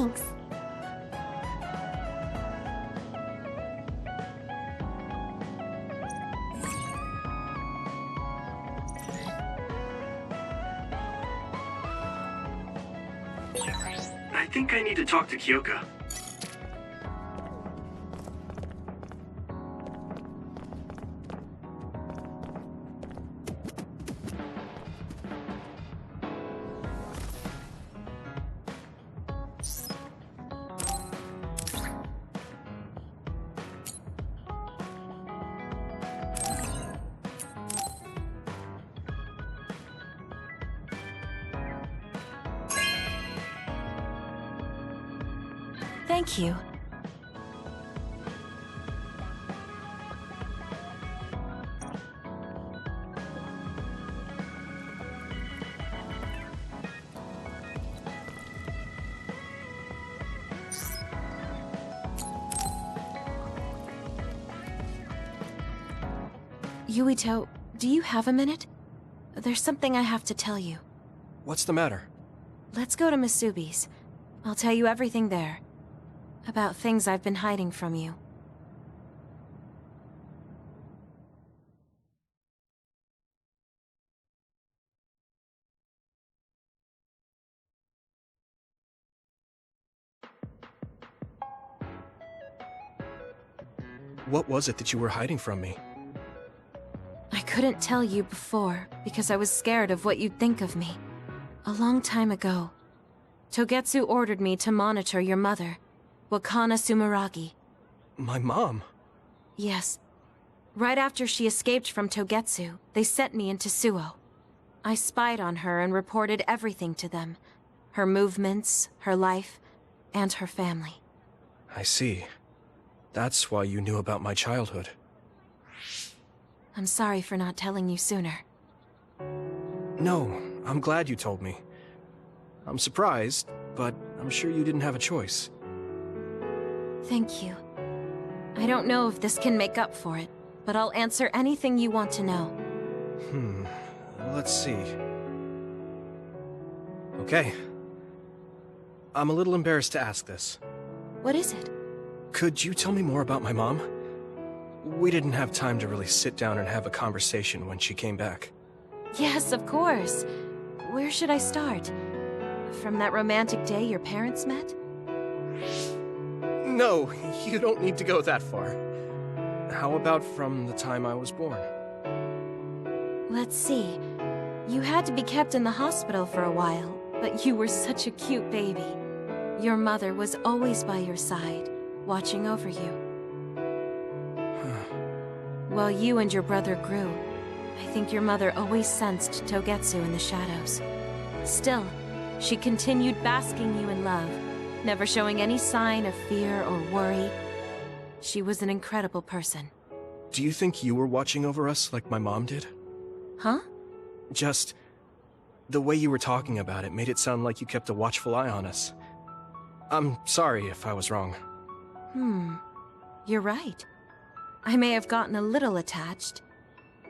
Thanks. I think I need to talk to Kyoka. Thank you. Yuito, do you have a minute? There's something I have to tell you. What's the matter? Let's go to Masubi's. I'll tell you everything there. About things I've been hiding from you. What was it that you were hiding from me? I couldn't tell you before because I was scared of what you'd think of me. A long time ago, Togetsu ordered me to monitor your mother, Wakana Sumeragi. My mom? Yes. Right after she escaped from Togetsu, they sent me into Suo. I spied on her and reported everything to them. Her movements, her life, and her family. I see. That's why you knew about my childhood. I'm sorry for not telling you sooner. No, I'm glad you told me. I'm surprised, but I'm sure you didn't have a choice. Thank you. I don't know if this can make up for it, but I'll answer anything you want to know. Let's see. Okay. I'm a little embarrassed to ask this. What is it? Could you tell me more about my mom? We didn't have time to really sit down and have a conversation when she came back. Yes, of course. Where should I start? From that romantic day your parents met? No, you don't need to go that far. How about from the time I was born? Let's see. You had to be kept in the hospital for a while, but you were such a cute baby. Your mother was always by your side, watching over you. While you and your brother grew, I think your mother always sensed Togetsu in the shadows. Still, she continued basking you in love, never showing any sign of fear or worry. She was an incredible person. Do you think you were watching over us like my mom did? Huh? Just... the way you were talking about it made it sound like you kept a watchful eye on us. I'm sorry if I was wrong. You're right. I may have gotten a little attached.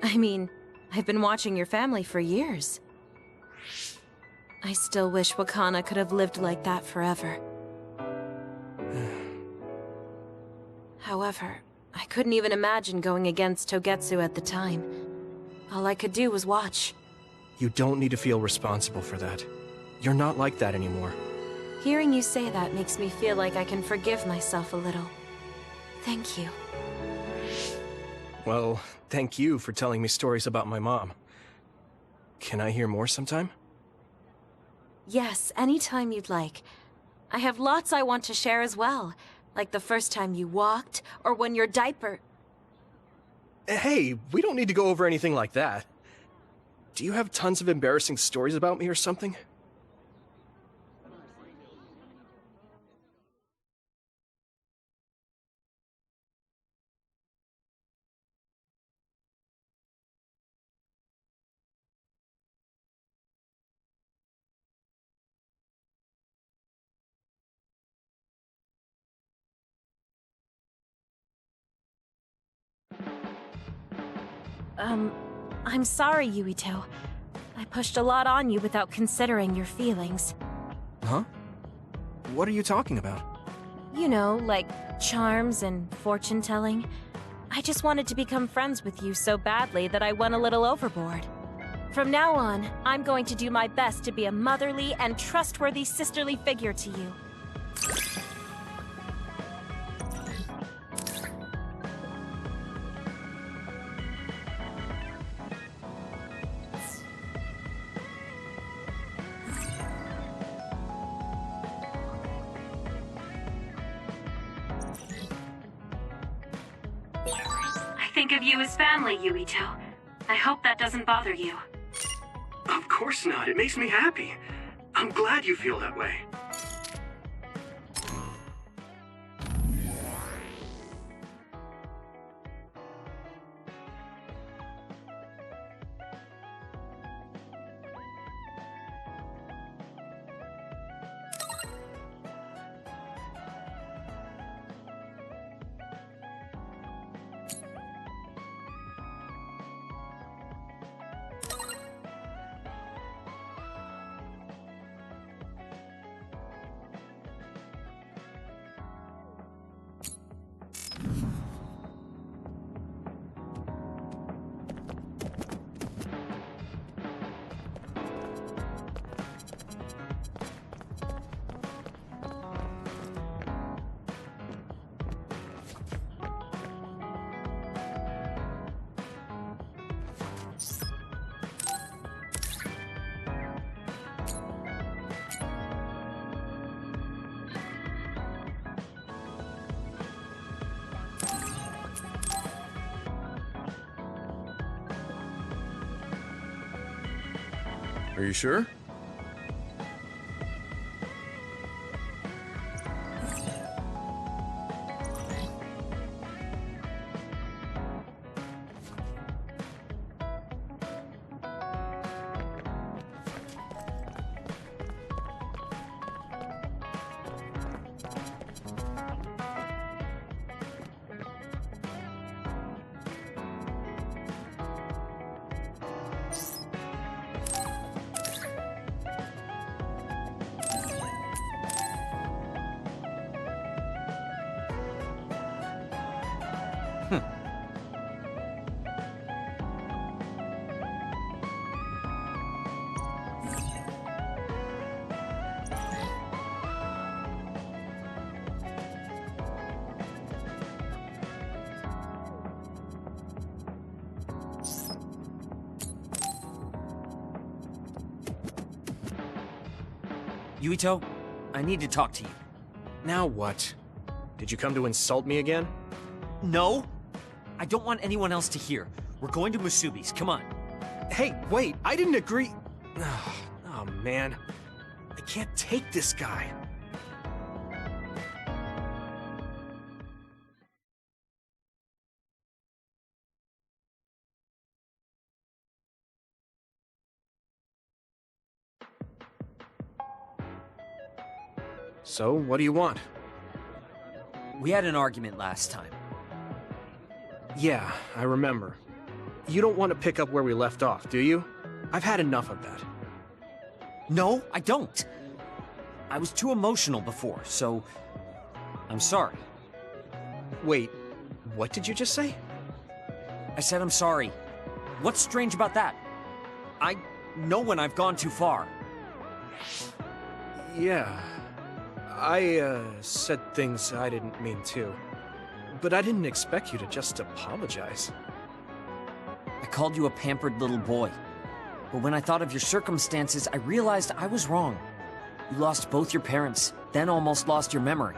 I mean, I've been watching your family for years. I still wish Wakana could have lived like that forever. However, I couldn't even imagine going against Togetsu at the time. All I could do was watch. You don't need to feel responsible for that. You're not like that anymore. Hearing you say that makes me feel like I can forgive myself a little. Thank you. Well, thank you for telling me stories about my mom. Can I hear more sometime? Yes, anytime you'd like. I have lots I want to share as well. Like the first time you walked, or when your diaper... Hey, we don't need to go over anything like that. Do you have tons of embarrassing stories about me or something? I'm sorry, Yuito. I pushed a lot on you without considering your feelings. Huh? What are you talking about? You know, like charms and fortune-telling. I just wanted to become friends with you so badly that I went a little overboard. From now on, I'm going to do my best to be a motherly and trustworthy sisterly figure to you. I think of you as family, Yuito. I hope that doesn't bother you. Of course not. It makes me happy. I'm glad you feel that way. Are you sure? Yuito, I need to talk to you. Now what? Did you come to insult me again? No? I don't want anyone else to hear. We're going to Musubi's, come on. Hey, wait, I didn't agree. Oh, man. I can't take this guy. So, what do you want? We had an argument last time. Yeah, I remember. You don't want to pick up where we left off, do you? I've had enough of that. No, I don't. I was too emotional before, so I'm sorry. Wait, what did you just say? I said I'm sorry. What's strange about that? I know when I've gone too far. Yeah. I said things I didn't mean to. But I didn't expect you to just apologize. I called you a pampered little boy. But when I thought of your circumstances, I realized I was wrong. You lost both your parents, then almost lost your memory.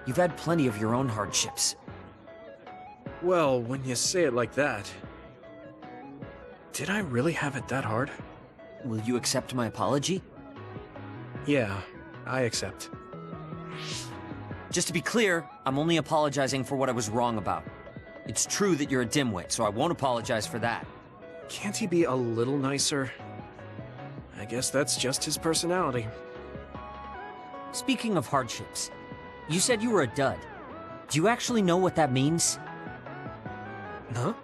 You've had plenty of your own hardships. Well, when you say it like that... Did I really have it that hard? Will you accept my apology? Yeah, I accept. Just to be clear, I'm only apologizing for what I was wrong about. It's true that you're a dimwit, so I won't apologize for that. Can't he be a little nicer? I guess that's just his personality. Speaking of hardships, you said you were a dud. Do you actually know what that means? Huh?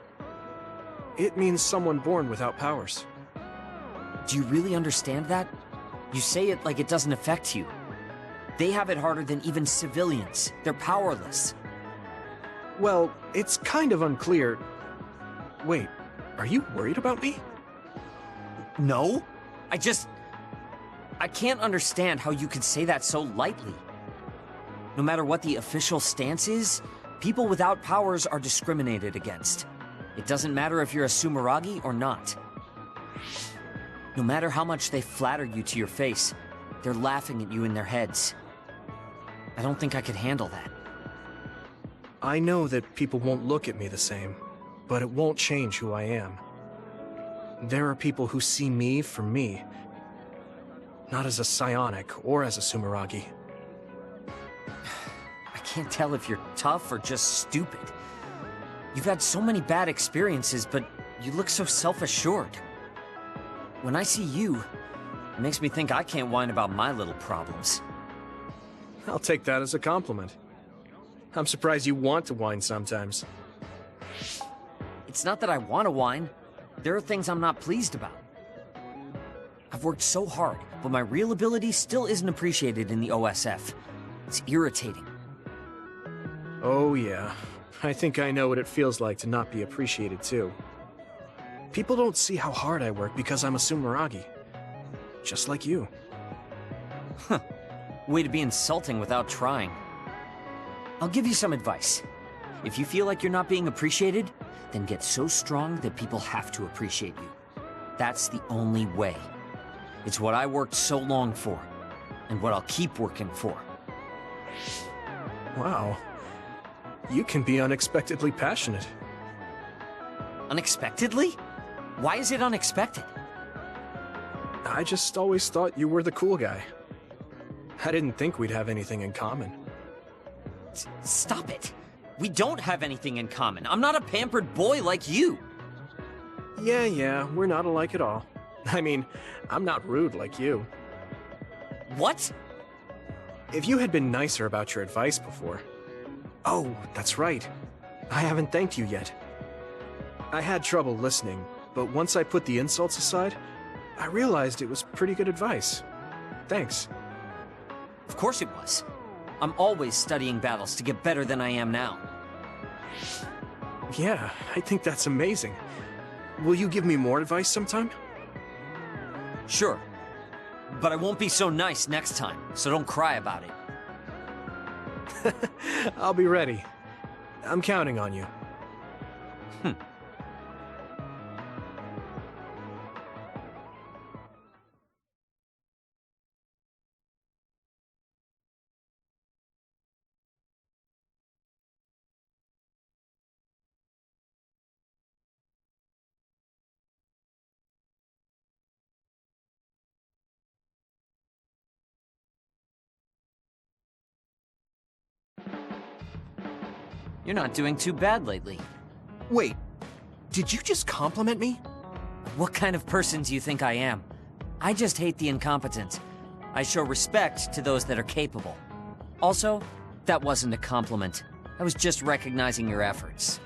It means someone born without powers. Do you really understand that? You say it like it doesn't affect you. They have it harder than even civilians. They're powerless. Well, it's kind of unclear. Wait, are you worried about me? No? I can't understand how you could say that so lightly. No matter what the official stance is, people without powers are discriminated against. It doesn't matter if you're a Sumeragi or not. No matter how much they flatter you to your face, they're laughing at you in their heads. I don't think I could handle that. I know that people won't look at me the same, but it won't change who I am. There are people who see me for me, not as a psionic or as a Sumeragi. I can't tell if you're tough or just stupid. You've had so many bad experiences, but you look so self-assured. When I see you, it makes me think I can't whine about my little problems. I'll take that as a compliment. I'm surprised you want to whine sometimes. It's not that I want to whine. There are things I'm not pleased about. I've worked so hard, but my real ability still isn't appreciated in the OSF. It's irritating. Oh yeah, I think I know what it feels like to not be appreciated too. People don't see how hard I work because I'm a Sumeragi. Just like you. Huh. Way to be insulting without trying. I'll give you some advice. If you feel like you're not being appreciated, then get so strong that people have to appreciate you. That's the only way. It's what I worked so long for, and what I'll keep working for. Wow. You can be unexpectedly passionate. Unexpectedly? Why is it unexpected? I just always thought you were the cool guy. I didn't think we'd have anything in common. Stop it. We don't have anything in common. I'm not a pampered boy like you. Yeah, we're not alike at all. I mean, I'm not rude like you. What? If you had been nicer about your advice before... Oh, that's right. I haven't thanked you yet. I had trouble listening, but once I put the insults aside, I realized it was pretty good advice. Thanks. Of course it was. I'm always studying battles to get better than I am now. Yeah, I think that's amazing. Will you give me more advice sometime? Sure. But I won't be so nice next time, so don't cry about it. I'll be ready. I'm counting on you. You're not doing too bad lately. Wait, did you just compliment me? What kind of person do you think I am? I just hate the incompetent. I show respect to those that are capable. Also, that wasn't a compliment. I was just recognizing your efforts.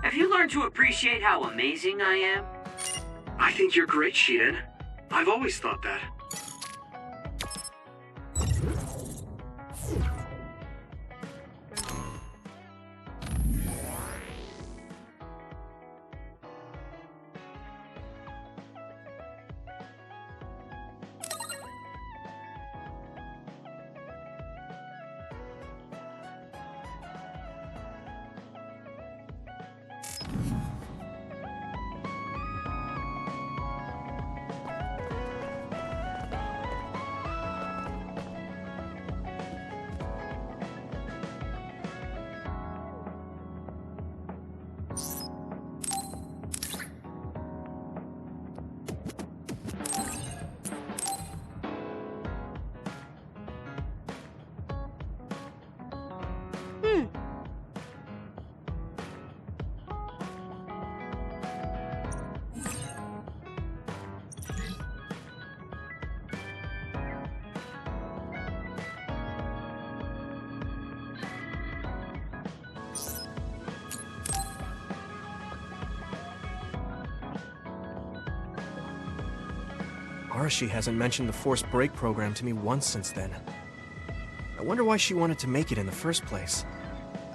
Have you learned to appreciate how amazing I am? I think you're great, Shiden. I've always thought that. Arashi hasn't mentioned the forced break program to me once since then. I wonder why she wanted to make it in the first place.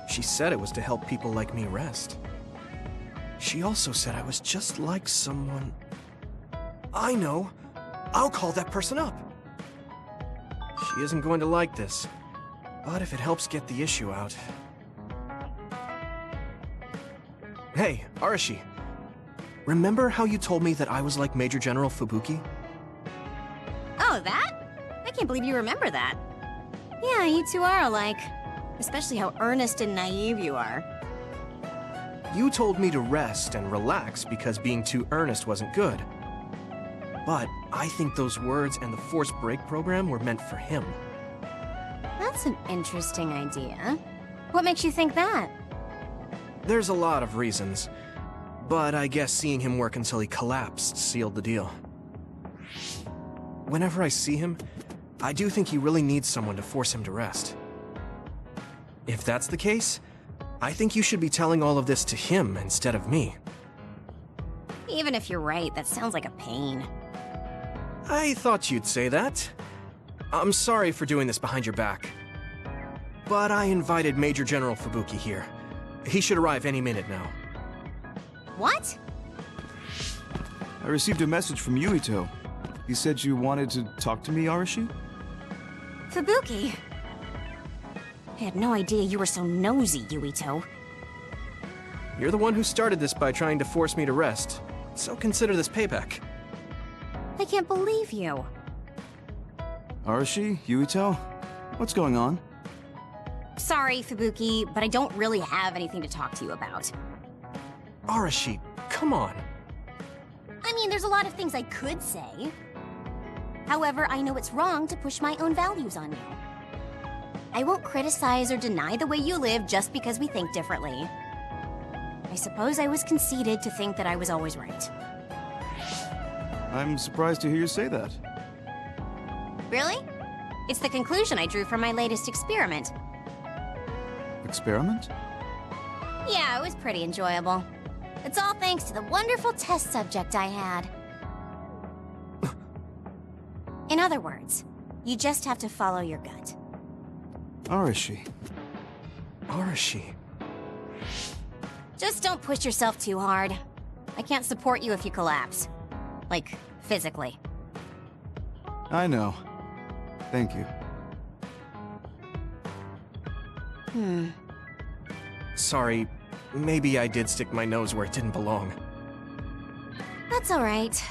She said it was to help people like me rest. She also said I was just like someone... I know! I'll call that person up! She isn't going to like this, but if it helps get the issue out... Hey, Arashi. Remember how you told me that I was like Major General Fubuki? Oh, that? I can't believe you remember that. Yeah, you two are alike. Especially how earnest and naive you are. You told me to rest and relax because being too earnest wasn't good. But I think those words and the forced break program were meant for him. That's an interesting idea. What makes you think that? There's a lot of reasons, but I guess seeing him work until he collapsed sealed the deal. Whenever I see him, I do think he really needs someone to force him to rest. If that's the case, I think you should be telling all of this to him instead of me. Even if you're right, that sounds like a pain. I thought you'd say that. I'm sorry for doing this behind your back. But I invited Major General Fubuki here. He should arrive any minute now. What? I received a message from Yuito. He said you wanted to talk to me, Arashi? Fubuki? I had no idea you were so nosy, Yuito. You're the one who started this by trying to force me to rest, so consider this payback. I can't believe you. Arashi? Yuito? What's going on? Sorry, Fubuki, but I don't really have anything to talk to you about. Arashi, come on. I mean, there's a lot of things I could say. However, I know it's wrong to push my own values on you. I won't criticize or deny the way you live just because we think differently. I suppose I was conceited to think that I was always right. I'm surprised to hear you say that. Really? It's the conclusion I drew from my latest experiment. Experiment? Yeah, it was pretty enjoyable. It's all thanks to the wonderful test subject I had. In other words, you just have to follow your gut. Arashi. Arashi. Just don't push yourself too hard. I can't support you if you collapse. Like, physically. I know. Thank you. Sorry, maybe I did stick my nose where it didn't belong. That's alright.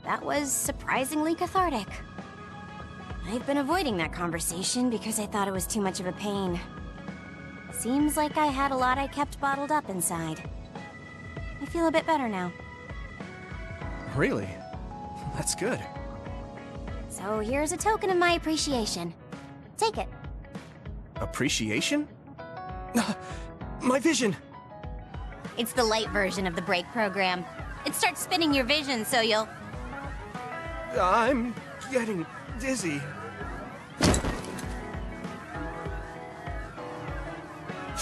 That was surprisingly cathartic. I've been avoiding that conversation because I thought it was too much of a pain. Seems like I had a lot I kept bottled up inside. I feel a bit better now. Really? That's good. So here's a token of my appreciation. Take it. Appreciation? My vision! It's the light version of the break program. It starts spinning your vision so you'll... I'm getting dizzy.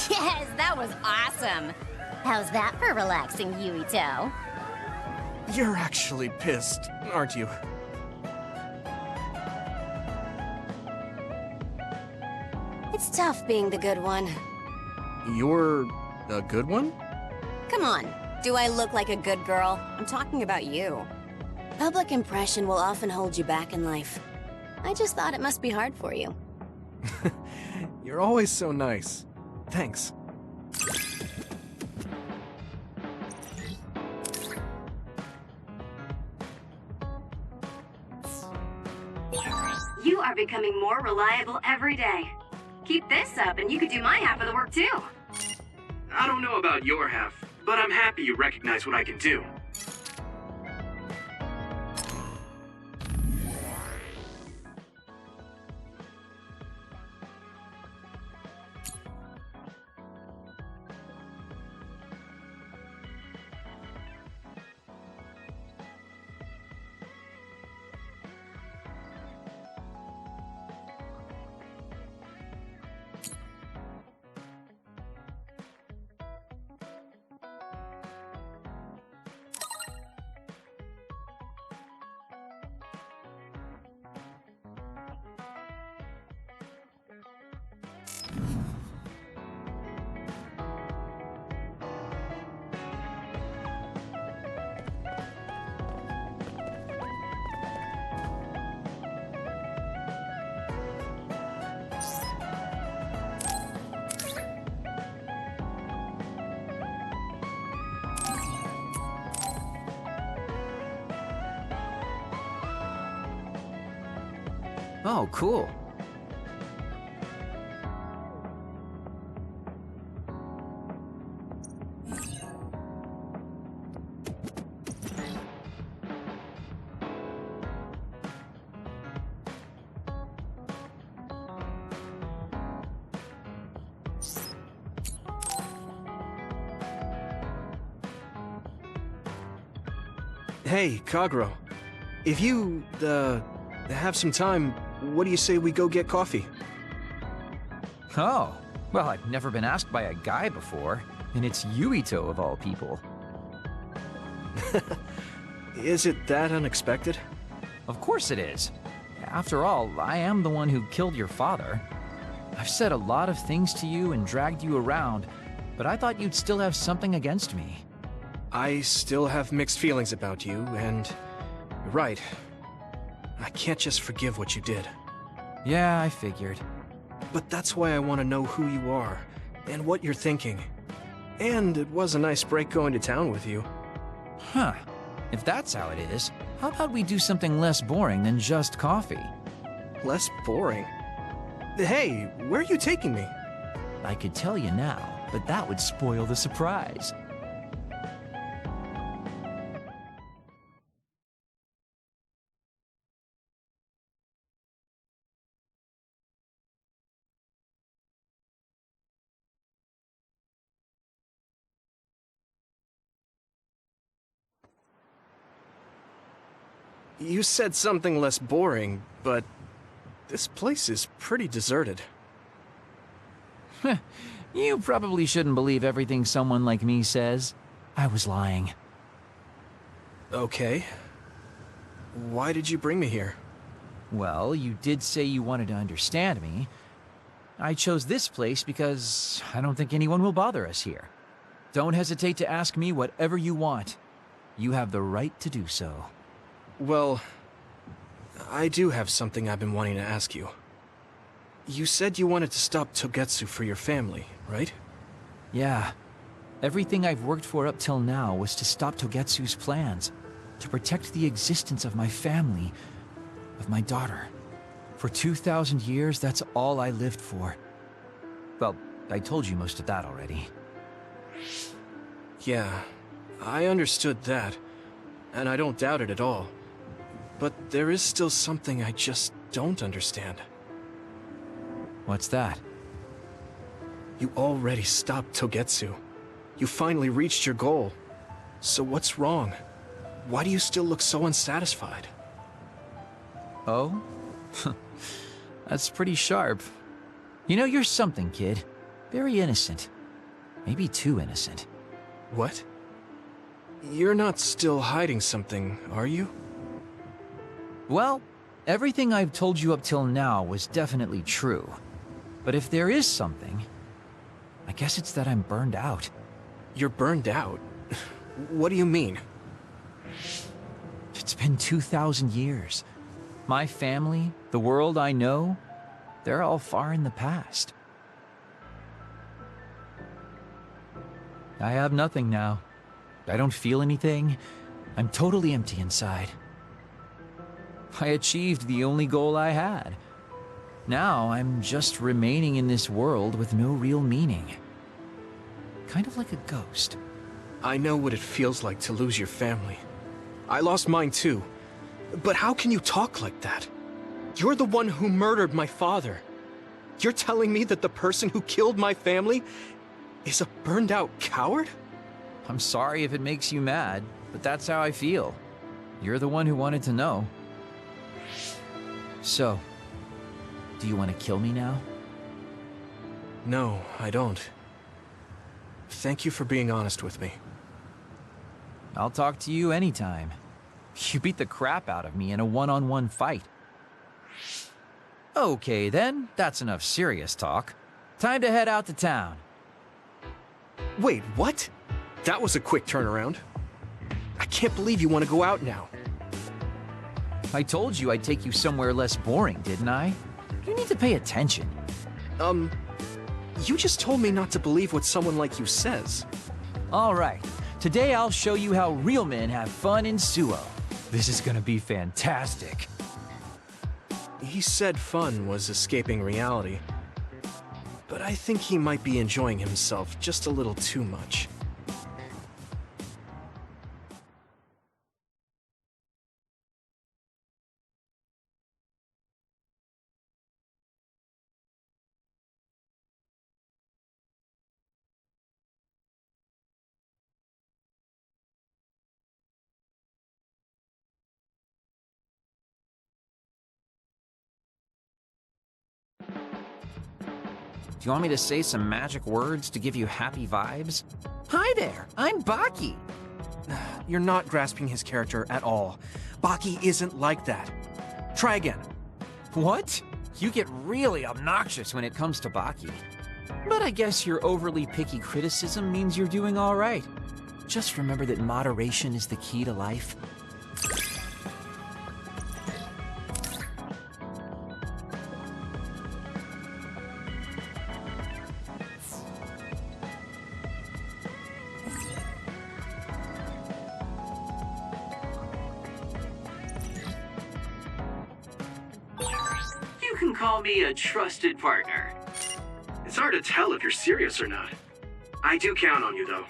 Yes, that was awesome! How's that for relaxing, Yuito? You're actually pissed, aren't you? It's tough being the good one. You're a good one? Come on, do I look like a good girl? I'm talking about you. Public impression will often hold you back in life. I just thought it must be hard for you. You're always so nice. Thanks. You are becoming more reliable every day. Keep this up and you could do my half of the work too. I don't know about your half, but I'm happy you recognize what I can do. Oh, cool. Hey, Kagro. If you, have some time, what do you say we go get coffee? Oh, well, I've never been asked by a guy before, and it's Yuito of all people. Is it that unexpected? Of course it is. After all, I am the one who killed your father. I've said a lot of things to you and dragged you around, but I thought you'd still have something against me. I still have mixed feelings about you, and you're right. I can't just forgive what you did. Yeah, I figured. But that's why I want to know who you are, and what you're thinking. And it was a nice break going to town with you. Huh. If that's how it is, how about we do something less boring than just coffee? Less boring? Hey, where are you taking me? I could tell you now, but that would spoil the surprise. You said something less boring, but this place is pretty deserted. You probably shouldn't believe everything someone like me says. I was lying. Okay. Why did you bring me here? Well, you did say you wanted to understand me. I chose this place because I don't think anyone will bother us here. Don't hesitate to ask me whatever you want. You have the right to do so. Well, I do have something I've been wanting to ask you. You said you wanted to stop Togetsu for your family, right? Yeah. Everything I've worked for up till now was to stop Togetsu's plans, to protect the existence of my family, of my daughter. For 2,000 years, that's all I lived for. Well, I told you most of that already. Yeah, I understood that, and I don't doubt it at all. But there is still something I just don't understand. What's that? You already stopped Togetsu. You finally reached your goal. So what's wrong? Why do you still look so unsatisfied? Oh? That's pretty sharp. You know, you're something, kid. Very innocent. Maybe too innocent. What? You're not still hiding something, are you? Well, everything I've told you up till now was definitely true. But if there is something, I guess it's that I'm burned out. You're burned out? What do you mean? It's been 2,000 years. My family, the world I know, they're all far in the past. I have nothing now. I don't feel anything. I'm totally empty inside. I achieved the only goal I had. Now I'm just remaining in this world with no real meaning. Kind of like a ghost. I know what it feels like to lose your family. I lost mine too. But how can you talk like that? You're the one who murdered my father. You're telling me that the person who killed my family is a burned-out coward? I'm sorry if it makes you mad, but that's how I feel. You're the one who wanted to know. So, do you want to kill me now? No, I don't. Thank you for being honest with me. I'll talk to you anytime. You beat the crap out of me in a one-on-one fight. Okay then, that's enough serious talk. Time to head out to town. Wait, what? That was a quick turnaround. I can't believe you want to go out now. I told you I'd take you somewhere less boring, didn't I? You need to pay attention. You just told me not to believe what someone like you says. All right, today I'll show you how real men have fun in Suo. This is gonna be fantastic. He said fun was escaping reality. But I think he might be enjoying himself just a little too much. Do you want me to say some magic words to give you happy vibes? Hi there, I'm Baki. You're not grasping his character at all. Baki isn't like that. Try again. What? You get really obnoxious when it comes to Baki. But I guess your overly picky criticism means you're doing all right. Just remember that moderation is the key to life. You can call me a trusted partner. It's hard to tell if you're serious or not. I do count on you, though.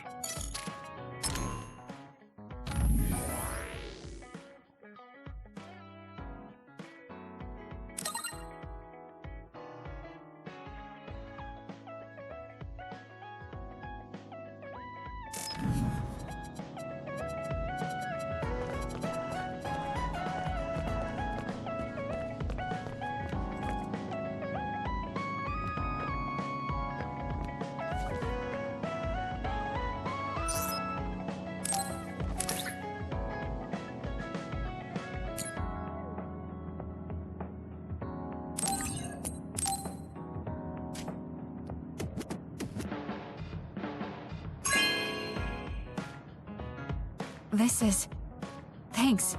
This is... Thanks.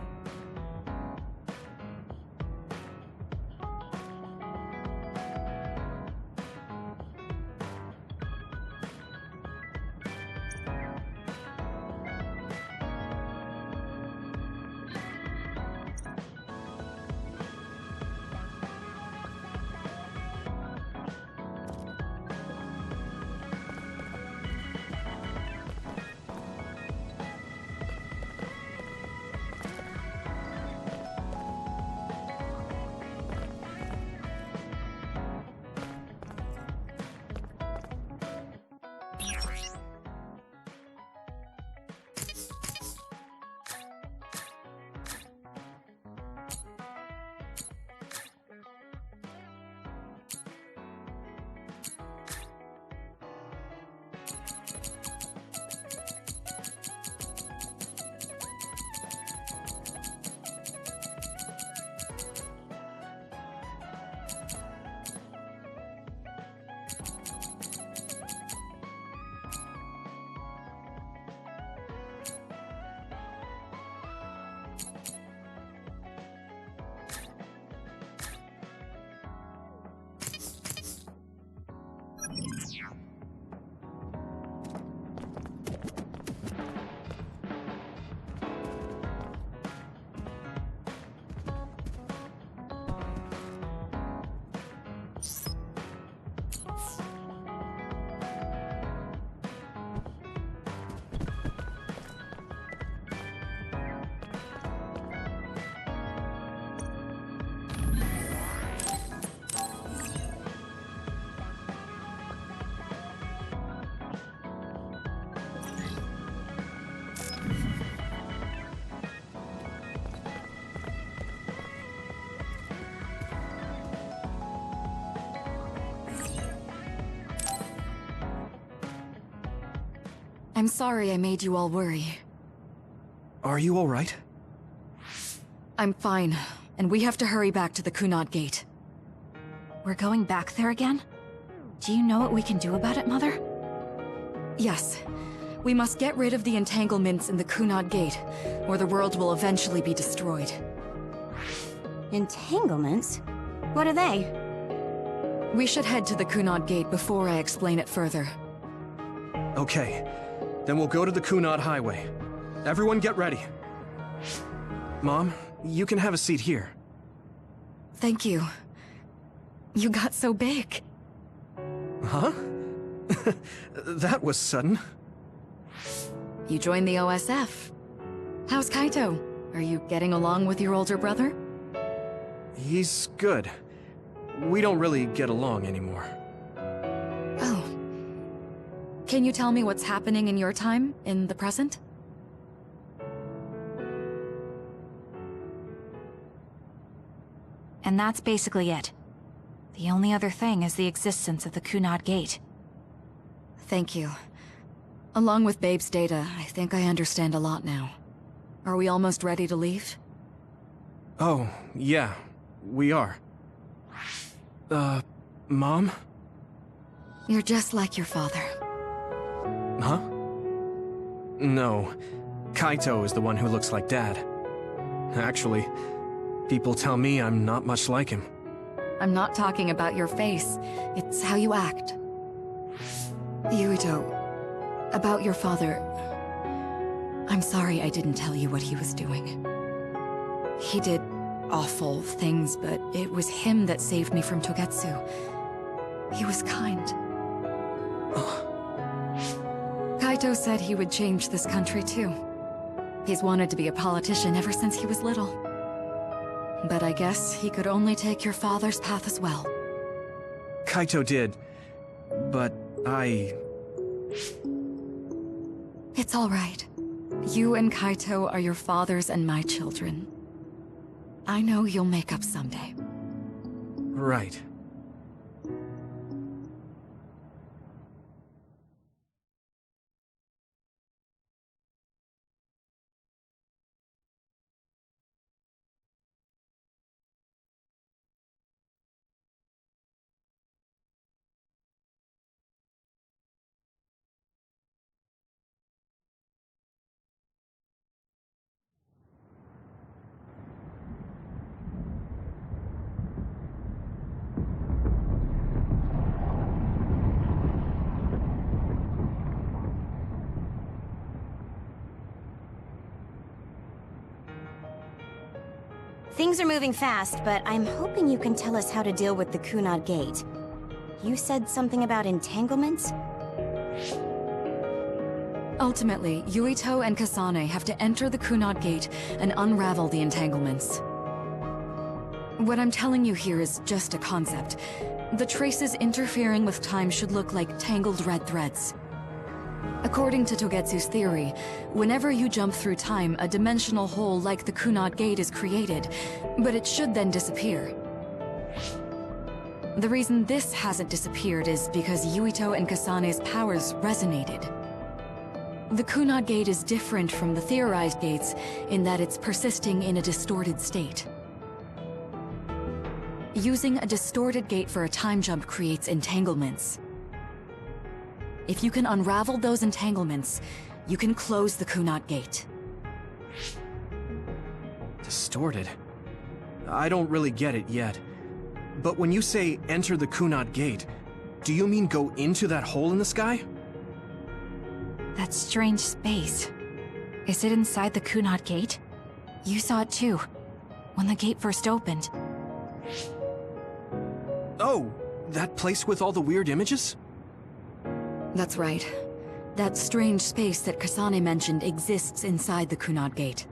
I'm sorry I made you all worry. Are you all right? I'm fine, and we have to hurry back to the Kunad Gate. We're going back there again? Do you know what we can do about it, Mother? Yes. We must get rid of the entanglements in the Kunad Gate, or the world will eventually be destroyed. Entanglements? What are they? We should head to the Kunad Gate before I explain it further. Okay. Then we'll go to the Kunad Highway. Everyone get ready. Mom, you can have a seat here. Thank you. You got so big. Huh? That was sudden. You joined the OSF. How's Kaito? Are you getting along with your older brother? He's good. We don't really get along anymore. Oh. Can you tell me what's happening in your time, in the present? And that's basically it. The only other thing is the existence of the Kunad Gate. Thank you. Along with Babe's data, I think I understand a lot now. Are we almost ready to leave? Oh, yeah. We are. Mom? You're just like your father. Huh? No. Kaito is the one who looks like Dad. Actually, people tell me I'm not much like him. I'm not talking about your face. It's how you act. Yuito, about your father... I'm sorry I didn't tell you what he was doing. He did awful things, but it was him that saved me from Togetsu. He was kind. Kaito said he would change this country too. He's wanted to be a politician ever since he was little. But I guess he could only take your father's path as well. Kaito did, but It's all right. You and Kaito are your father's and my children. I know you'll make up someday. Right. Things are moving fast, but I'm hoping you can tell us how to deal with the Kunad Gate. You said something about entanglements? Ultimately, Yuito and Kasane have to enter the Kunad Gate and unravel the entanglements. What I'm telling you here is just a concept. The traces interfering with time should look like tangled red threads. According to Togetsu's theory, whenever you jump through time, a dimensional hole like the Kunad Gate is created, but it should then disappear. The reason this hasn't disappeared is because Yuito and Kasane's powers resonated. The Kunad Gate is different from the theorized gates in that it's persisting in a distorted state. Using a distorted gate for a time jump creates entanglements. If you can unravel those entanglements, you can close the Kunad Gate. Distorted? I don't really get it yet. But when you say enter the Kunad Gate, do you mean go into that hole in the sky? That strange space. Is it inside the Kunad Gate? You saw it too, when the gate first opened. Oh, that place with all the weird images? That's right. That strange space that Kasane mentioned exists inside the Kunad Gate.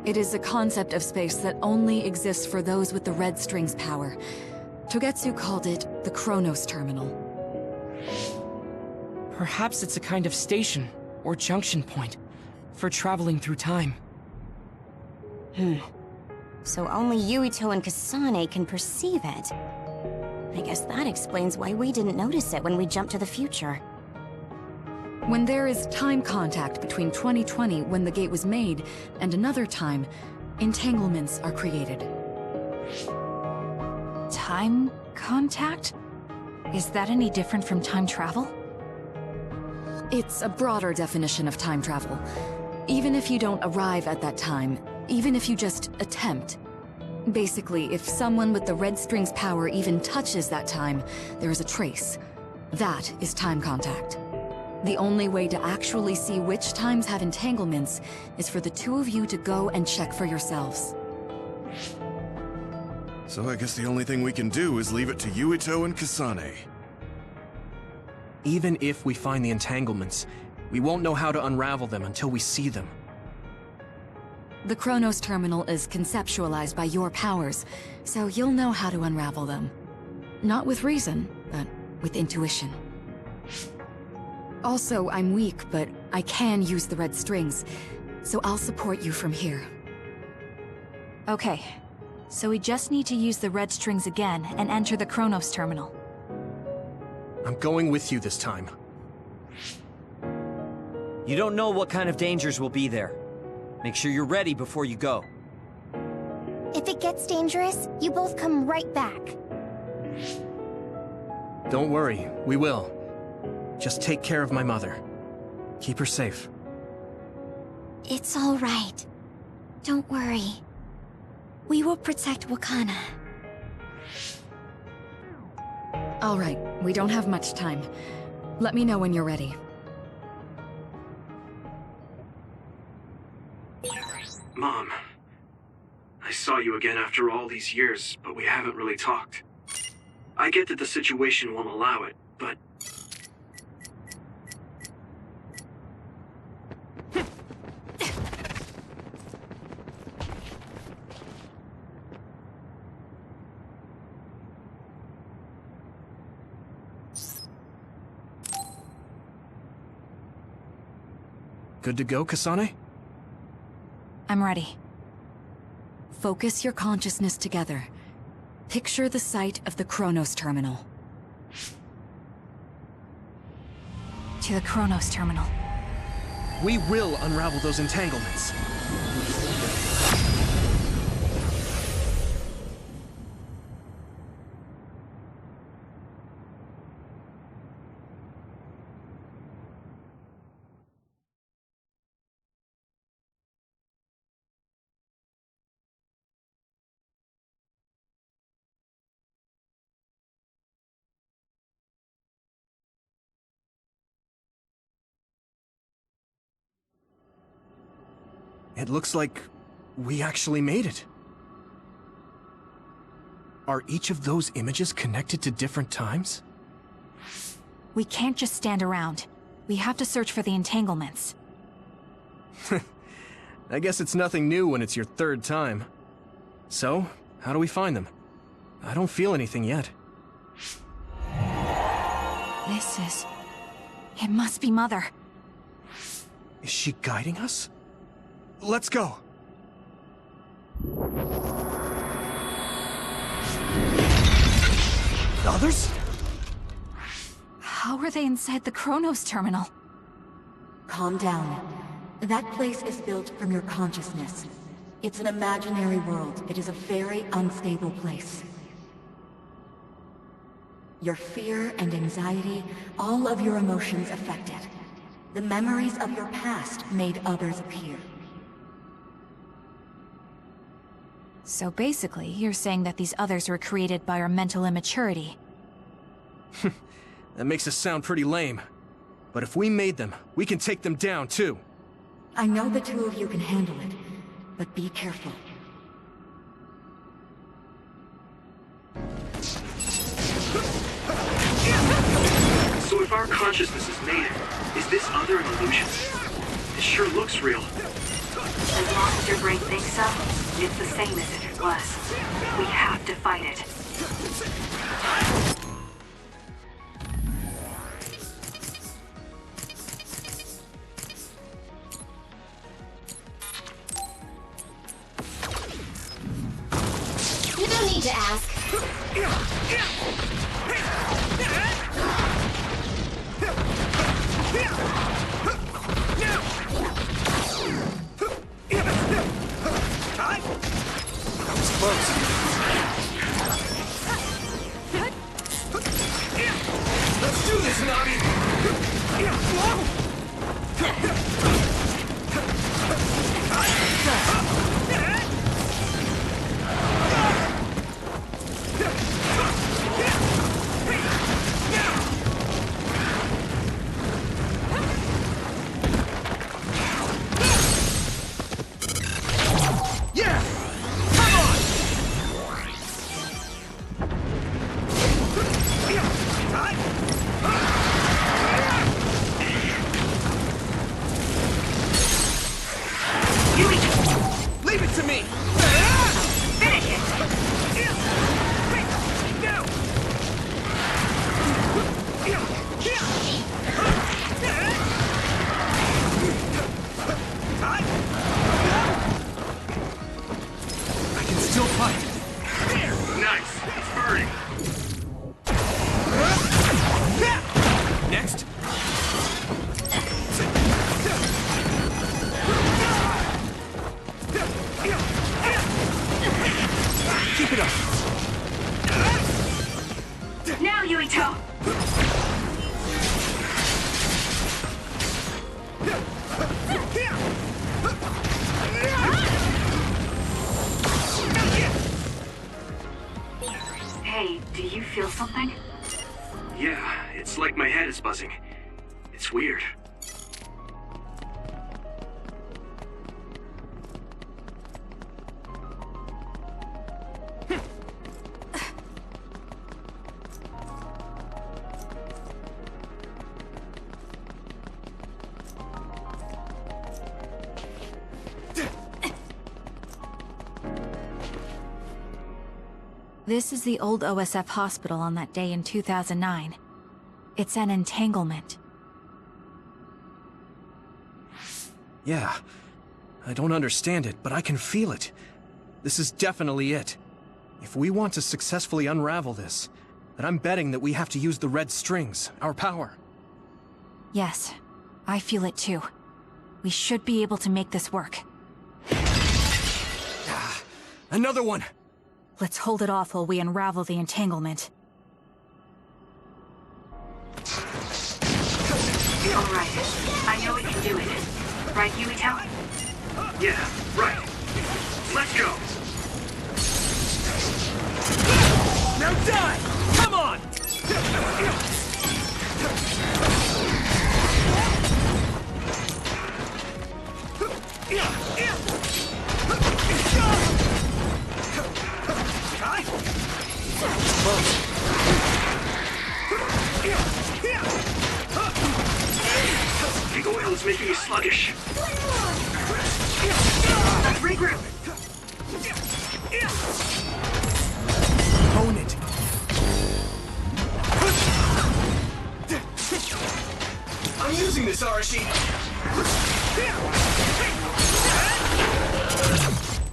It is a concept of space that only exists for those with the Red String's power. Togetsu called it the Chronos Terminal. Perhaps it's a kind of station, or junction point, for traveling through time. So only Yuito and Kasane can perceive it. I guess that explains why we didn't notice it when we jumped to the future. When there is time contact between 2020, when the gate was made, and another time, entanglements are created. Time contact? Is that any different from time travel? It's a broader definition of time travel. Even if you don't arrive at that time, even if you just attempt. Basically, if someone with the Red String's power even touches that time, there is a trace. That is time contact. The only way to actually see which times have entanglements is for the two of you to go and check for yourselves. So I guess the only thing we can do is leave it to Yuito and Kasane. Even if we find the entanglements, we won't know how to unravel them until we see them. The Chronos Terminal is conceptualized by your powers, so you'll know how to unravel them. Not with reason, but with intuition. Also, I'm weak, but I can use the red strings, so I'll support you from here. Okay, so we just need to use the red strings again and enter the Chronos Terminal. I'm going with you this time. You don't know what kind of dangers will be there. Make sure you're ready before you go. If it gets dangerous, you both come right back. Don't worry, we will. Just take care of my mother. Keep her safe. It's all right. Don't worry. We will protect Wakana. All right, we don't have much time. Let me know when you're ready. Mom, I saw you again after all these years, but we haven't really talked. I get that the situation won't allow it, but... Good to go, Kasane? I'm ready. Focus your consciousness together. Picture the site of the Chronos Terminal. To the Chronos Terminal. We will unravel those entanglements. It looks like we actually made it. Are each of those images connected to different times? We can't just stand around. We have to search for the entanglements. I guess it's nothing new when it's your third time. So, how do we find them? I don't feel anything yet. This is... It must be Mother. Is she guiding us? Let's go! Others? How are they inside the Chronos Terminal? Calm down. That place is built from your consciousness. It's an imaginary world. It is a very unstable place. Your fear and anxiety, all of your emotions affected. The memories of your past made others appear. So basically, you're saying that these others were created by our mental immaturity. That makes us sound pretty lame. But if we made them, we can take them down, too. I know the two of you can handle it, but be careful. So if our consciousness is made, is this other an illusion? It sure looks real. As long as your brain thinks so, it's the same as if it was. We have to fight it. You don't need to ask. Let's do this, Nami! Leave it to me! Finish it! I can still fight. Nice. It's burning. Next. Keep it up. Now, Yuito! Hey, do you feel something? Yeah, it's like my head is buzzing. It's weird. This is the old OSF hospital on that day in 2009. It's an entanglement. Yeah. I don't understand it, but I can feel it. This is definitely it. If we want to successfully unravel this, then I'm betting that we have to use the red strings, our power. Yes, I feel it too. We should be able to make this work. Another one! Let's hold it off while we unravel the entanglement. Alright, I know we can do it. Right, Yuito? Yeah, right. Let's go. Now die! Come on! The oil is making me sluggish. Let's regroup. Own it! I'm using this, Arashi!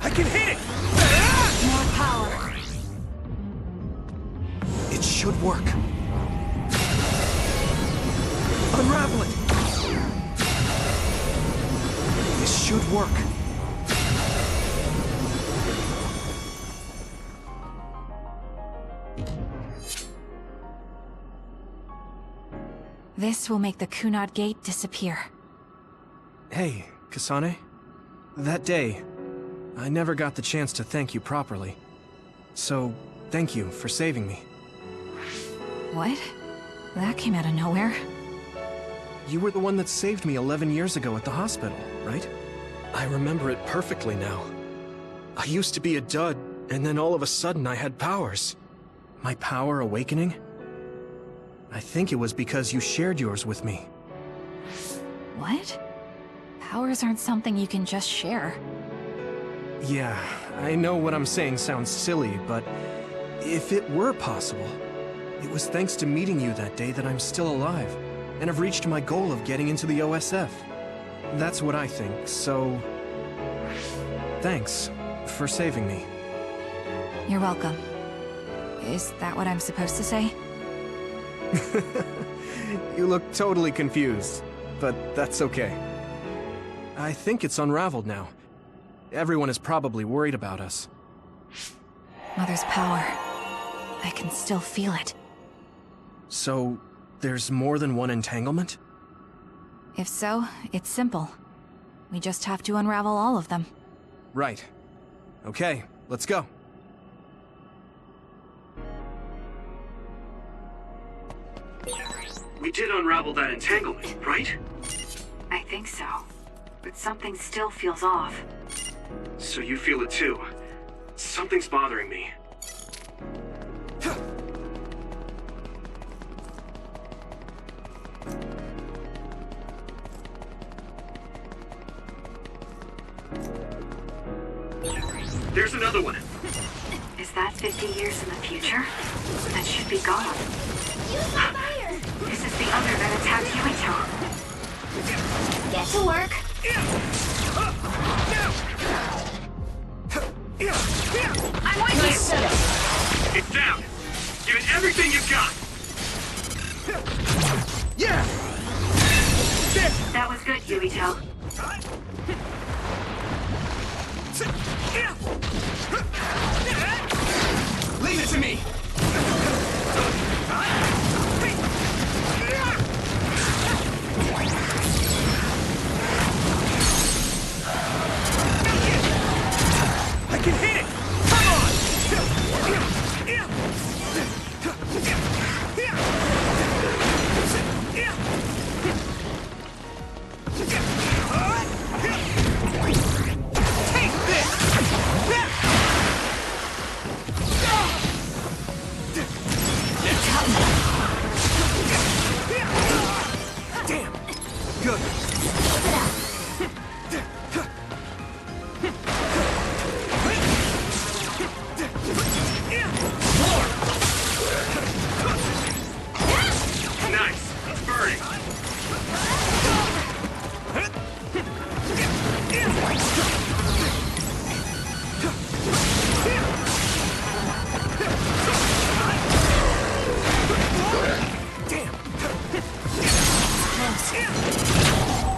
I can hit it! More power. It should work. Unravel it! This should work. This will make the Kunad Gate disappear. Hey, Kasane. That day, I never got the chance to thank you properly. So, thank you for saving me. What? That came out of nowhere. You were the one that saved me 11 years ago at the hospital, right? I remember it perfectly now. I used to be a dud, and then all of a sudden I had powers. My power awakening? I think it was because you shared yours with me. What? Powers aren't something you can just share. Yeah, I know what I'm saying sounds silly, but if it were possible, it was thanks to meeting you that day that I'm still alive, and have reached my goal of getting into the OSF. That's what I think, so... thanks for saving me. You're welcome. Is that what I'm supposed to say? You look totally confused, but that's okay. I think it's unraveled now. Everyone is probably worried about us. Mother's power. I can still feel it. So, there's more than one entanglement? If so, it's simple. We just have to unravel all of them. Right. Okay, let's go. We did unravel that entanglement, right? I think so. But something still feels off. So you feel it too. Something's bothering me. There's another one. Is that 50 years in the future? That should be gone. This is the other that attacked Yuito. Get to work. I'm with you! It's down. Give it everything you've got. Yeah! That was good, Yuito. Leave it to me! I can hit it! Come on! Take this! Damn! Good. Nice. It's burning. Damn!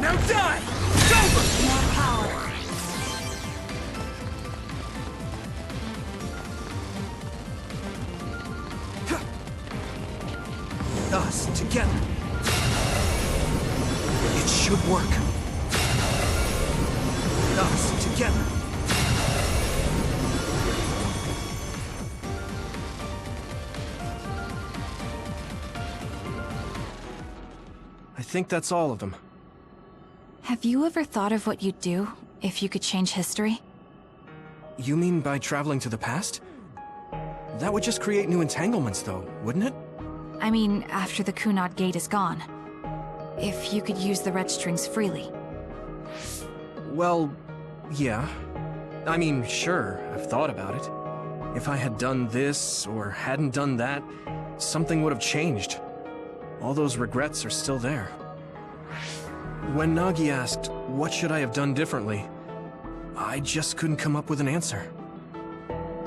Now die! It's over! More power. Us together. It should work. Us together. I think that's all of them. Have you ever thought of what you'd do if you could change history? You mean by traveling to the past? That would just create new entanglements, though, wouldn't it? I mean, after the Kunad Gate is gone. If you could use the red strings freely. Well, yeah. I mean, sure, I've thought about it. If I had done this, or hadn't done that, something would have changed. All those regrets are still there. When Nagi asked, what should I have done differently, I just couldn't come up with an answer.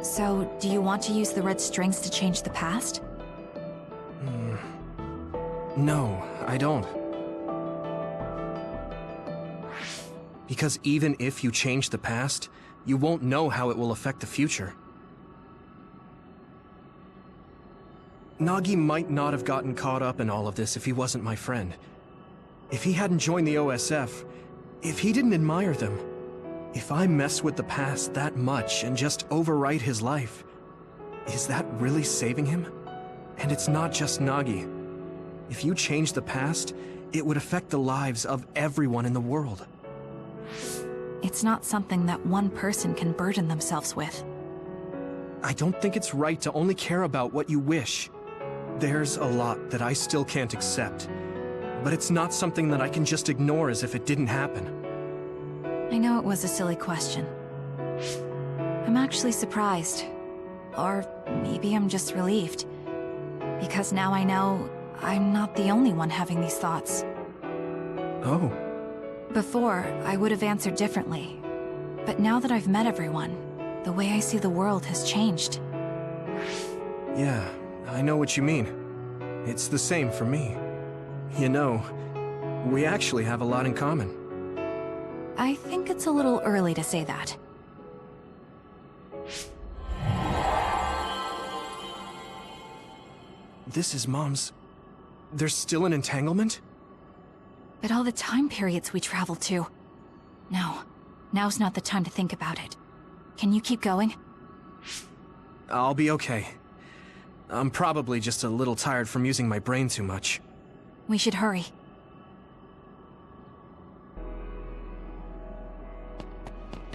So, do you want to use the red strings to change the past? No, I don't. Because even if you change the past, you won't know how it will affect the future. Nagi might not have gotten caught up in all of this if he wasn't my friend. If he hadn't joined the OSF, if he didn't admire them, if I mess with the past that much and just overwrite his life, is that really saving him? And it's not just Nagi. If you change the past, it would affect the lives of everyone in the world. It's not something that one person can burden themselves with. I don't think it's right to only care about what you wish. There's a lot that I still can't accept, but it's not something that I can just ignore as if it didn't happen. I know it was a silly question. I'm actually surprised. Or maybe I'm just relieved. Because now I know I'm not the only one having these thoughts. Oh. Before, I would have answered differently. But now that I've met everyone, the way I see the world has changed. Yeah, I know what you mean. It's the same for me. You know, we actually have a lot in common. I think it's a little early to say that. This is Mom's... There's still an entanglement? But all the time periods we traveled to. No, now's not the time to think about it. Can you keep going? I'll be okay. I'm probably just a little tired from using my brain too much. We should hurry.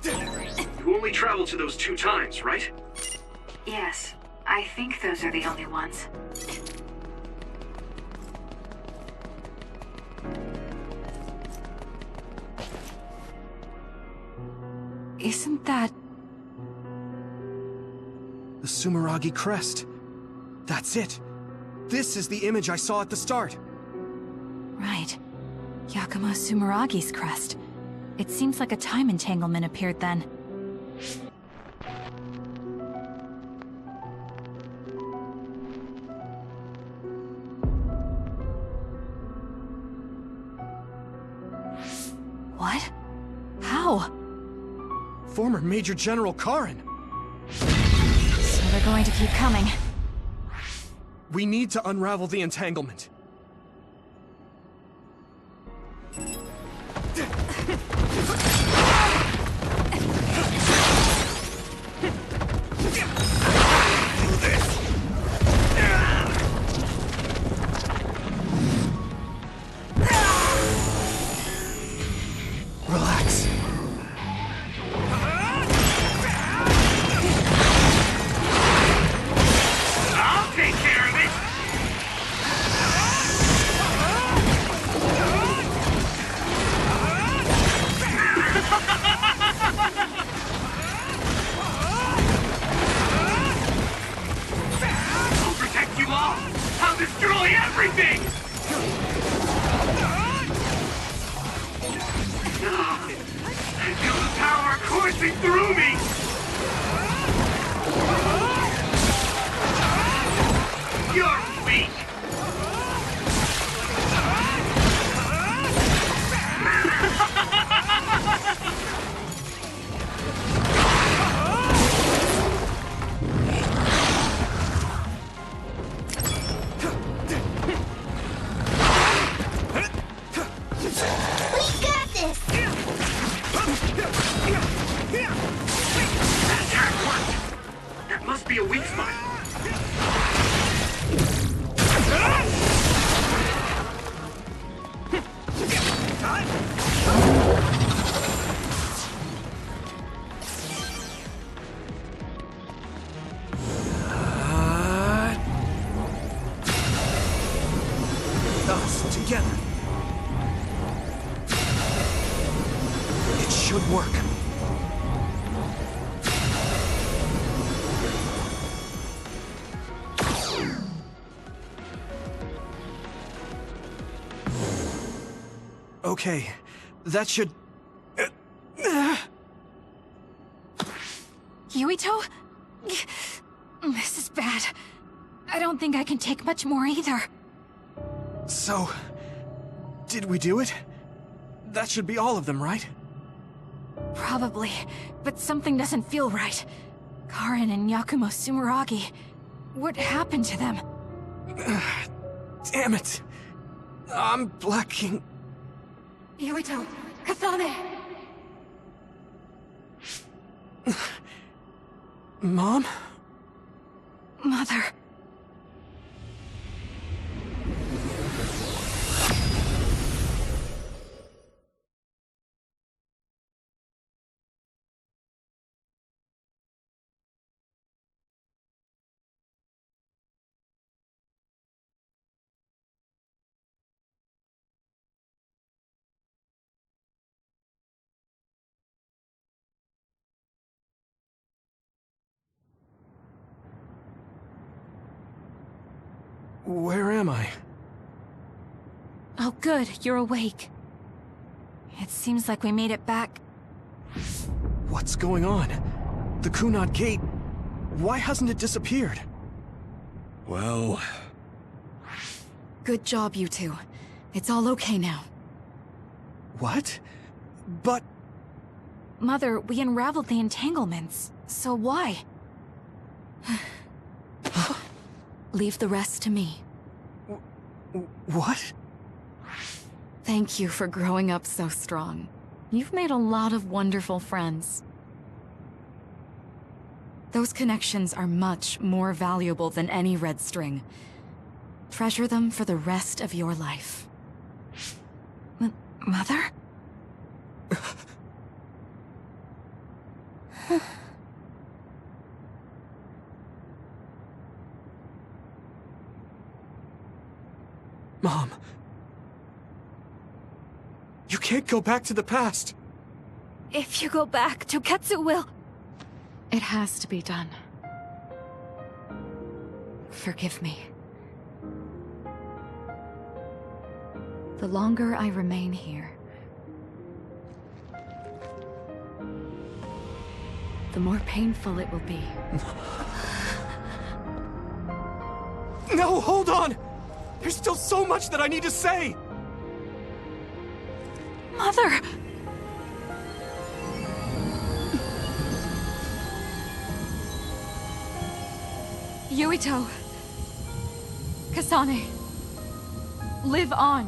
You only traveled to those 2 times, right? Yes, I think those are the only ones. Isn't that... The Sumeragi crest. That's it. This is the image I saw at the start. Right. Yakumo Sumeragi's crest. It seems like a time entanglement appeared then. What? How? Former Major General Karin. So they're going to keep coming. We need to unravel the entanglement. Relax. I'll take care of it! I'll protect you all! I'll destroy everything! I feel the power coursing through me! You're weak! We got this! That attack worked! That must be a weak spot. Us together. It should work. Okay, that should... Yuito? This is bad. I don't think I can take much more either. So... did we do it? That should be all of them, right? Probably, but something doesn't feel right. Karin and Yakumo Sumeragi. What happened to them? Damn it! I'm blacking... Yuito! Kasane! Mom? Mother... Where am I? Oh good, you're awake. It seems like we made it back. What's going on? The Kunad Gate... why hasn't it disappeared? Well... Good job, you two. It's all okay now. What? But... Mother, we unraveled the entanglements. So why? Leave the rest to me. What? Thank you for growing up so strong. You've made a lot of wonderful friends. Those connections are much more valuable than any red string. Treasure them for the rest of your life. Mother? Mom. You can't go back to the past. If you go back, Toketsu will... It has to be done. Forgive me. The longer I remain here, the more painful it will be. No, hold on! There's still so much that I need to say! Mother! Yuito. Kasane. Live on.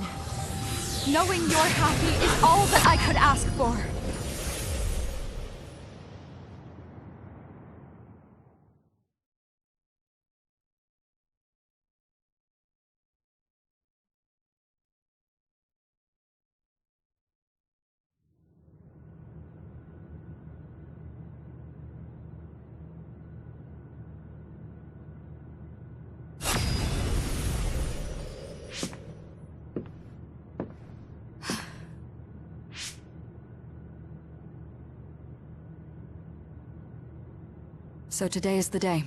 Knowing you're happy is all that I could ask for. So today is the day.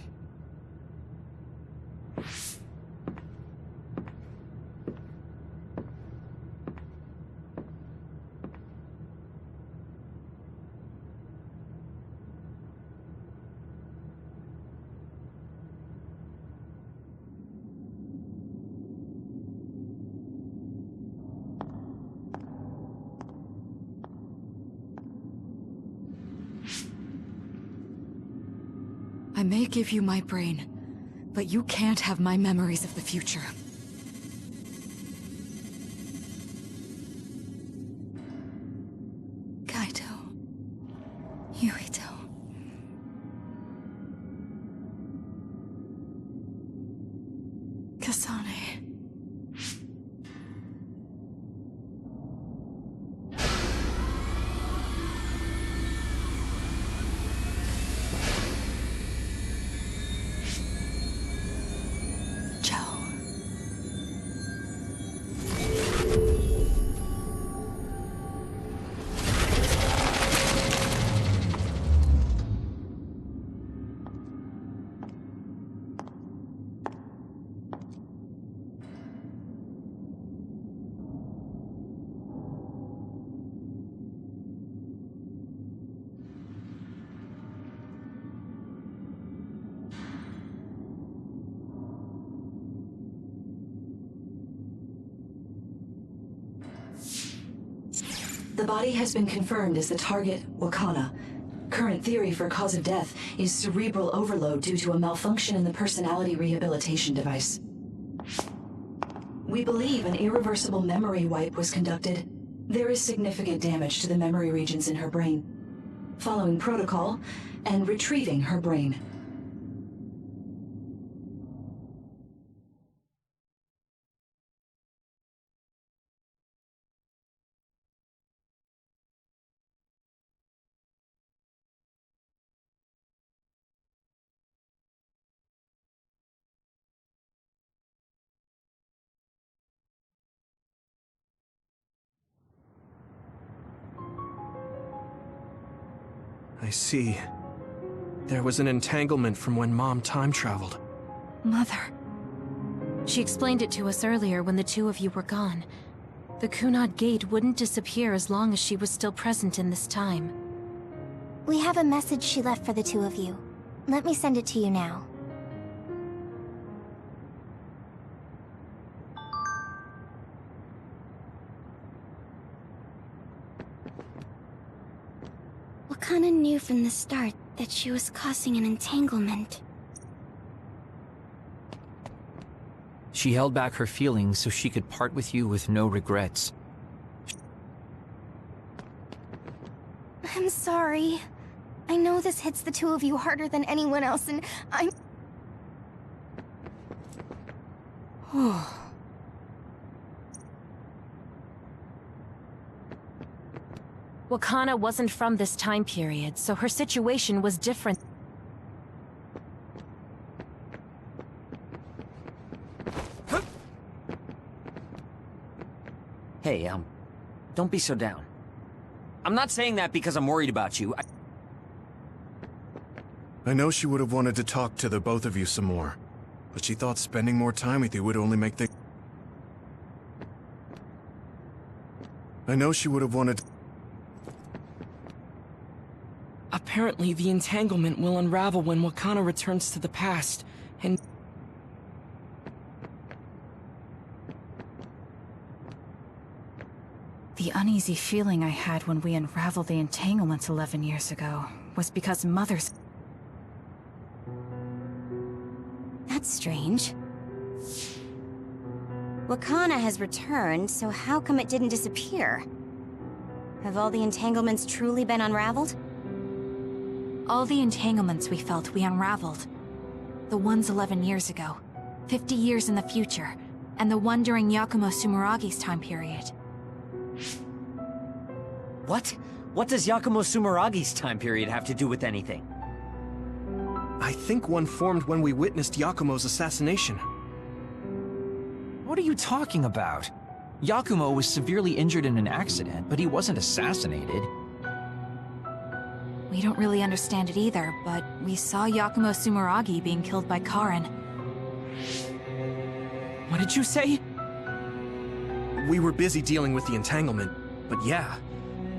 I may give you my brain, but you can't have my memories of the future. Kaito. Yuito. Kasane. The body has been confirmed as the target, Wakana. Current theory for cause of death is cerebral overload due to a malfunction in the personality rehabilitation device. We believe an irreversible memory wipe was conducted. There is significant damage to the memory regions in her brain. Following protocol and retrieving her brain. I see. There was an entanglement from when Mom time traveled. Mother. She explained it to us earlier when the two of you were gone. The Kunad Gate wouldn't disappear as long as she was still present in this time. We have a message she left for the two of you. Let me send it to you now. Wakana knew from the start that she was causing an entanglement. She held back her feelings so she could part with you with no regrets. I'm sorry. I know this hits the two of you harder than anyone else, and I'm... Wakana wasn't from this time period, so her situation was different. Hey, don't be so down. I'm not saying that because I'm worried about you. I know she would have wanted to talk to the both of you some more, but she thought spending more time with you would only make things... I know she would have wanted... Apparently, the entanglement will unravel when Wakana returns to the past, and... The uneasy feeling I had when we unraveled the entanglements 11 years ago was because Mother's... That's strange. Wakana has returned, so how come it didn't disappear? Have all the entanglements truly been unraveled? All the entanglements we felt we unraveled. The ones 11 years ago, 50 years in the future, and the one during Yakumo Sumeragi's time period. What? What does Yakumo Sumeragi's time period have to do with anything? I think one formed when we witnessed Yakumo's assassination. What are you talking about? Yakumo was severely injured in an accident, but he wasn't assassinated. We don't really understand it either, but we saw Yakumo Sumeragi being killed by Karin. What did you say? We were busy dealing with the entanglement, but yeah,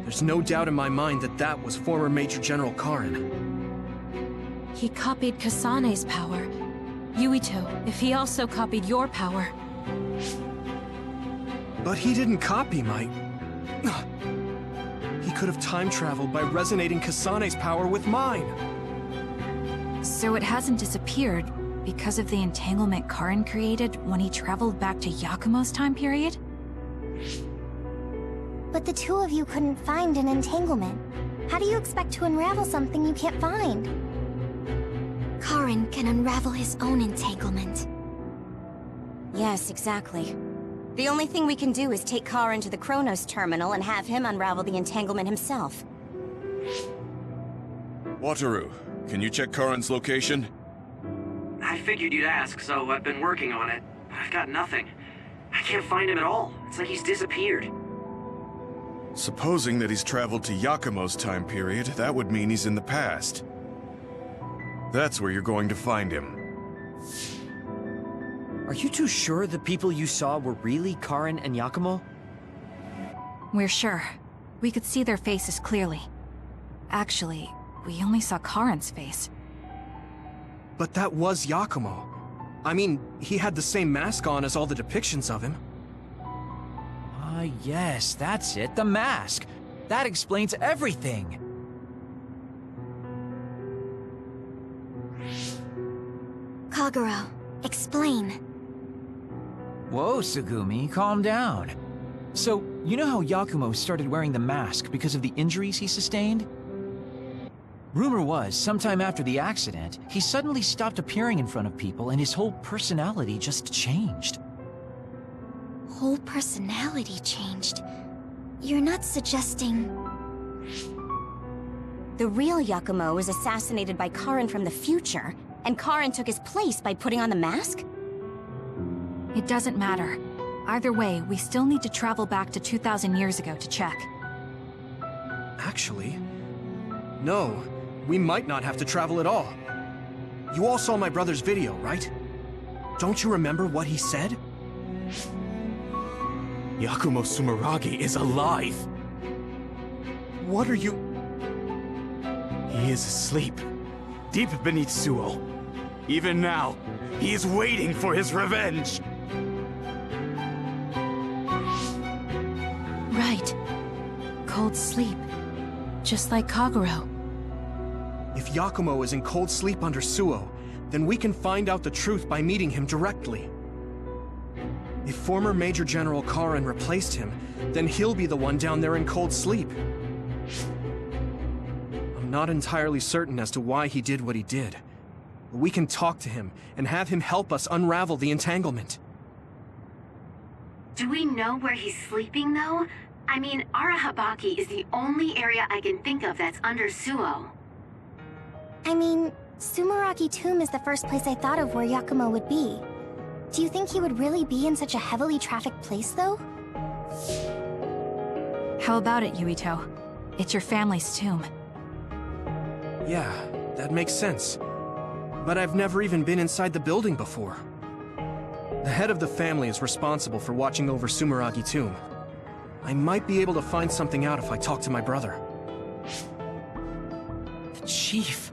there's no doubt in my mind that that was former Major General Karin. He copied Kasane's power. Yuito, if he also copied your power. But he didn't copy my... He could have time-traveled by resonating Kasane's power with mine. So it hasn't disappeared because of the entanglement Karin created when he traveled back to Yakumo's time period? But the two of you couldn't find an entanglement. How do you expect to unravel something you can't find? Karin can unravel his own entanglement. Yes, exactly. The only thing we can do is take Karin to the Chronos terminal and have him unravel the entanglement himself. Wataru, can you check Karin's location? I figured you'd ask, so I've been working on it. But I've got nothing. I can't find him at all. It's like he's disappeared. Supposing that he's traveled to Yakumo's time period, that would mean he's in the past. That's where you're going to find him. Are you too sure the people you saw were really Karin and Yakumo? We're sure. We could see their faces clearly. Actually, we only saw Karin's face. But that was Yakumo. I mean, he had the same mask on as all the depictions of him. Ah, yes, that's it, the mask. That explains everything. Kagero, explain. Whoa, Tsugumi, calm down. So, you know how Yakumo started wearing the mask because of the injuries he sustained? Rumor was, sometime after the accident, he suddenly stopped appearing in front of people and his whole personality just changed. Whole personality changed? You're not suggesting... The real Yakumo was assassinated by Karin from the future, and Karin took his place by putting on the mask? It doesn't matter. Either way, we still need to travel back to 2,000 years ago to check. Actually, no. We might not have to travel at all. You all saw my brother's video, right? Don't you remember what he said? Yakumo Sumeragi is alive! What are you... He is asleep, deep beneath Suo. Even now, he is waiting for his revenge! Right. Cold sleep. Just like Kagero. If Yakumo is in cold sleep under Suo, then we can find out the truth by meeting him directly. If former Major General Karin replaced him, then he'll be the one down there in cold sleep. I'm not entirely certain as to why he did what he did. But we can talk to him and have him help us unravel the entanglement. Do we know where he's sleeping, though? I mean, Arahabaki is the only area I can think of that's under Suo. I mean, Sumeragi Tomb is the first place I thought of where Yakumo would be. Do you think he would really be in such a heavily trafficked place, though? How about it, Yuito? It's your family's tomb. Yeah, that makes sense. But I've never even been inside the building before. The head of the family is responsible for watching over Sumeragi Tomb. I might be able to find something out if I talk to my brother. The Chief.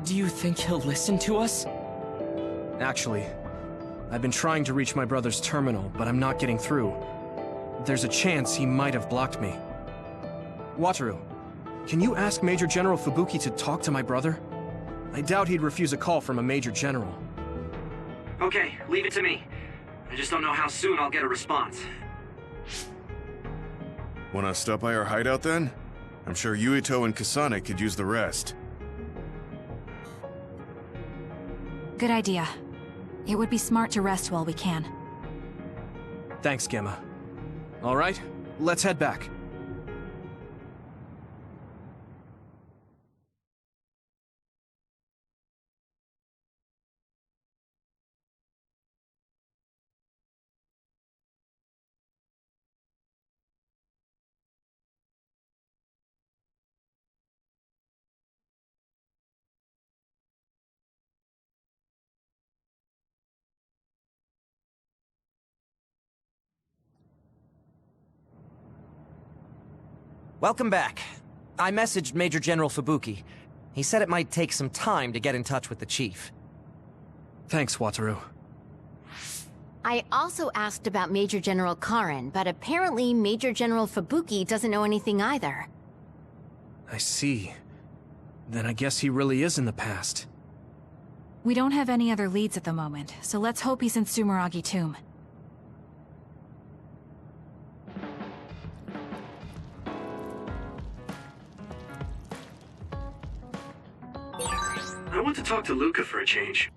Do you think he'll listen to us? Actually, I've been trying to reach my brother's terminal, but I'm not getting through. There's a chance he might have blocked me. Wataru, can you ask Major General Fubuki to talk to my brother? I doubt he'd refuse a call from a Major General. Okay, leave it to me. I just don't know how soon I'll get a response. Wanna stop by our hideout then? I'm sure Yuito and Kasane could use the rest. Good idea. It would be smart to rest while we can. Thanks, Gemma. All right, let's head back. Welcome back. I messaged Major General Fubuki. He said it might take some time to get in touch with the Chief. Thanks, Wataru. I also asked about Major General Karen, but apparently Major General Fubuki doesn't know anything either. I see. Then I guess he really is in the past. We don't have any other leads at the moment, so let's hope he's in Sumeragi Tomb. I want to talk to Luca for a change.